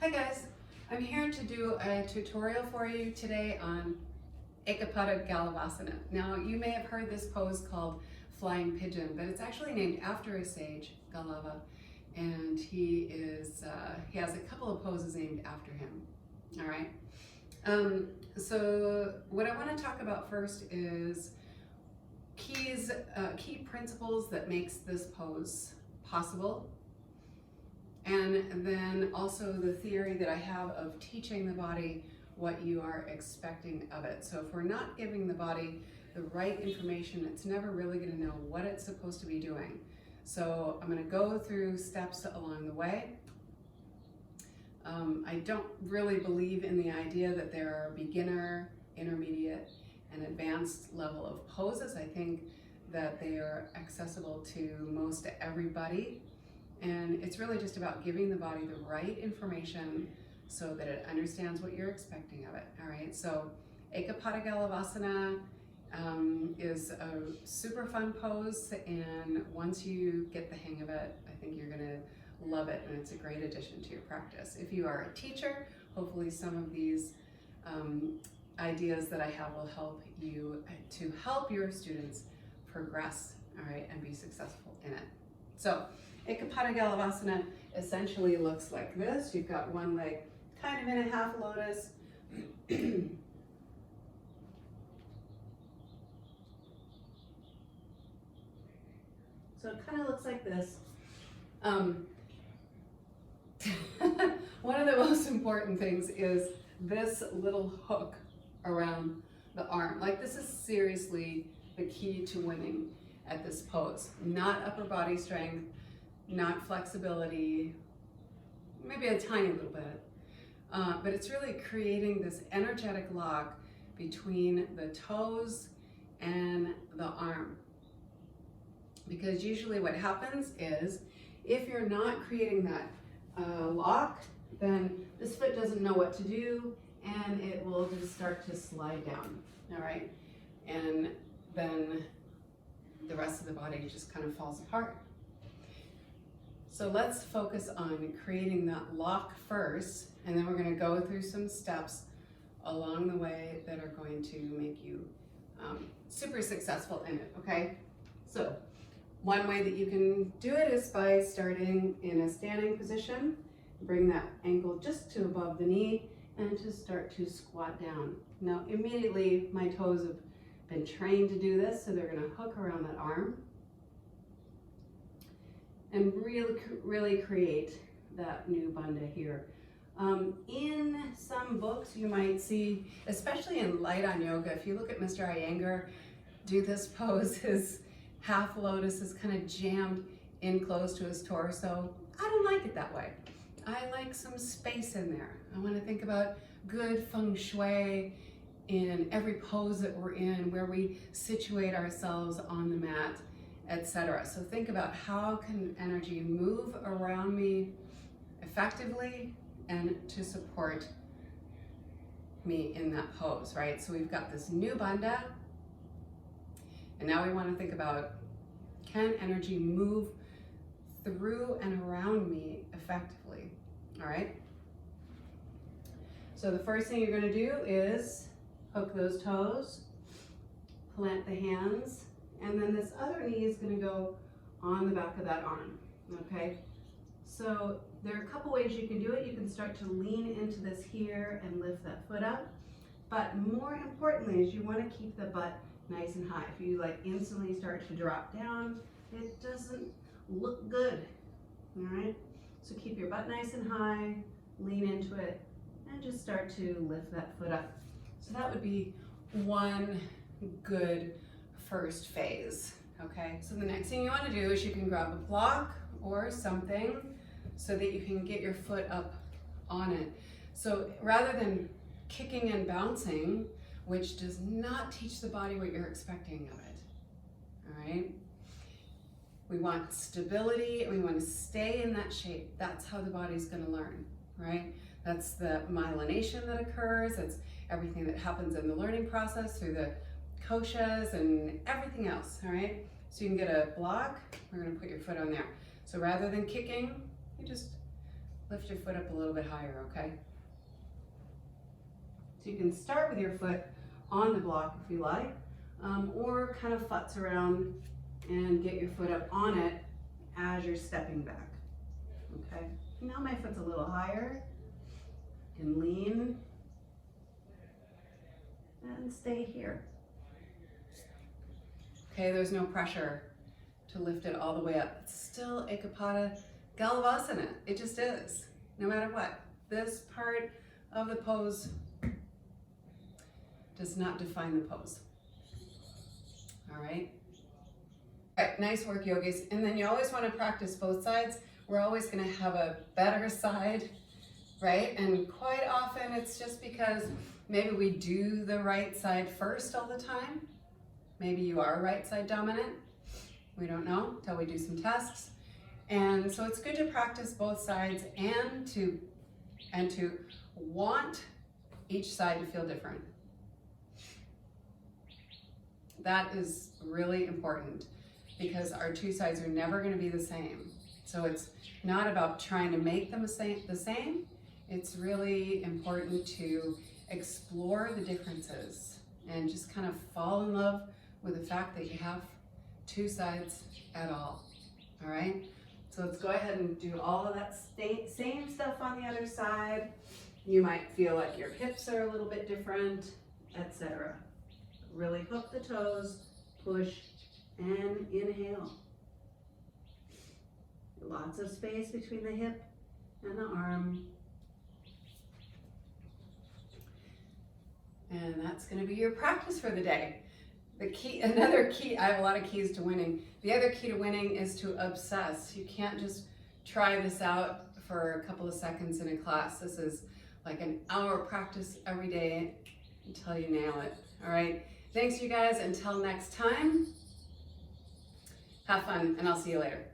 Hi guys, I'm here to do a tutorial for you today on Eka Pada Galavasana. Now you may have heard this pose called Flying Pigeon, but it's actually named after a sage, Galava, and he has a couple of poses named after him. All right. So what I want to talk about first is key principles that makes this pose possible. And then also the theory that I have of teaching the body what you are expecting of it. So if we're not giving the body the right information, it's never really going to know what it's supposed to be doing. So I'm going to go through steps along the way. I don't really believe in the idea that there are beginner, intermediate, and advanced level of poses. I think that they are accessible to most everybody. And it's really just about giving the body the right information so that it understands what you're expecting of it. All right, so Eka Pada Galavasana is a super fun pose, and once you get the hang of it, I think you're gonna love it, and it's a great addition to your practice. If you are a teacher, hopefully some of these ideas that I have will help you to help your students progress, all right, and be successful in it. So Eka Pada Galavasana essentially looks like this. You've got one leg kind of in a half lotus. So it kind of looks like this. One of the most important things is this little hook around the arm. Like, this is seriously the key to winning at this pose. Not upper body strength, not flexibility, maybe a tiny little bit, but it's really creating this energetic lock between the toes and the arm. Because usually what happens is, if you're not creating that lock, then this foot doesn't know what to do, and it will just start to slide down, all right? And then the rest of the body just kind of falls apart. So let's focus on creating that lock first, and then we're going to go through some steps along the way that are going to make you super successful in it, okay? So one way that you can do it is by starting in a standing position. Bring that ankle just to above the knee and just start to squat down. Now immediately my toes have been trained to do this, so they're going to hook around that arm and really create that new bandha here. In some books you might see, especially in light on yoga, if you look at Mr. Iyengar do this pose, his half lotus is kind of jammed in close to his torso. I don't like it that way. I like some space in there. I want to think about good feng shui in every pose that we're in, where we situate ourselves on the mat, etc. So think about how can energy move around me effectively and to support me in that pose, right? So we've got this new bandha, and now we want to think about, can energy move through and around me effectively, all right? So the first thing you're going to do is hook those toes, plant the hands, and then this other knee is going to go on the back of that arm, okay? So there are a couple ways you can do it. You can start to lean into this here and lift that foot up, but more importantly is you want to keep the butt nice and high. If you like instantly start to drop down, it doesn't look good, all right? So keep your butt nice and high, lean into it, and just start to lift that foot up. So that would be one good first phase, okay? So the next thing you want to do is you can grab a block or something so that you can get your foot up on it. So rather than kicking and bouncing, which does not teach the body what you're expecting of it, all right? We want stability, and we want to stay in that shape. That's how the body's going to learn, right? That's the myelination that occurs. That's everything that happens in the learning process through the koshas and everything else, all right? So you can get a block. We're going to put your foot on there. So rather than kicking, you just lift your foot up a little bit higher, okay? So you can start with your foot on the block if you like, or kind of futz around and get your foot up on it as you're stepping back, okay? Now my foot's a little higher. You can lean and stay here. Okay, there's no pressure to lift it all the way up. It's still Eka Pada Galavasana. It just is, no matter what. This part of the pose does not define the pose. All right? All right, nice work, yogis. And then you always want to practice both sides. We're always going to have a better side, right? And quite often it's just because maybe we do the right side first all the time. Maybe you are right side dominant. We don't know until we do some tests. And so it's good to practice both sides and to want each side to feel different. That is really important because our two sides are never going to be the same. So it's not about trying to make them the same. It's really important to explore the differences and just kind of fall in love with the fact that you have two sides at all right? So let's go ahead and do all of that same stuff on the other side. You might feel like your hips are a little bit different, etc. Really hook the toes, push, and inhale. Lots of space between the hip and the arm. And that's going to be your practice for the day. Another key, I have a lot of keys to winning. The other key to winning is to obsess. You can't just try this out for a couple of seconds in a class. This is like an hour practice every day until you nail it. All right. Thanks, you guys. Until next time, have fun, and I'll see you later.